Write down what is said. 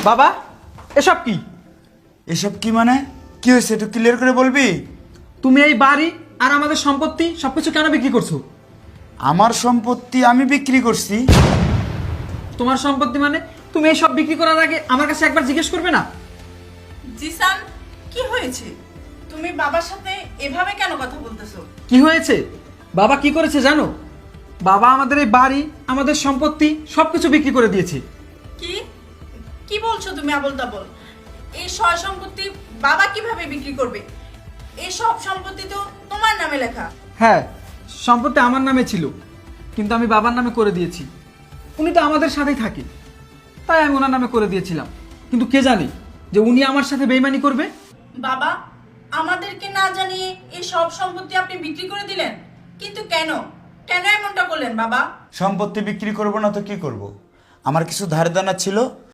বাবা এসব কি? এসব কি মানে? কি হয়েছে একটু ক্লিয়ার করে বলবি? তুমি এই বাড়ি আর আমাদের সম্পত্তি সবকিছু কেন বিক্রি করছো? আমার সম্পত্তি আমি বিক্রি করছি? তোমার সম্পত্তি মানে? তুমি এই সব বিক্রি করার আগে আমার কাছে একবার জিজ্ঞেস করবে না? জিসান, কি হয়েছে? তুমি বাবার সাথে এভাবে কেন কথা বলতেছো? কি হয়েছে? বাবা কি করেছে জানো? বাবা আমাদের এই বাড়ি, আমাদের সম্পত্তি সবকিছু বিক্রি করে দিয়েছে। কি কি বলছো তুমি আবোল তাবোল? এই সয় সম্পত্তি বাবা কিভাবে বিক্রি করবে? এই সব সম্পত্তি তো তোমার নামে লেখা। হ্যাঁ, সম্পত্তি আমার নামে ছিল, কিন্তু আমি বাবার নামে করে দিয়েছি। উনি তো আমাদের সাথেই থাকে, তাই আমি ওনার নামে করে দিয়েছিলাম। কিন্তু কে জানে যে উনি আমার সাথে বেইমানি করবে। বাবা, আমাদেরকে না জানিয়ে এই সব সম্পত্তি আপনি বিক্রি করে দিলেন, কিন্তু কেন কেন এমনটা করলেন বাবা? সম্পত্তি বিক্রি করব না তো কি করব? আমার কিছু ধার দেনা ছিল,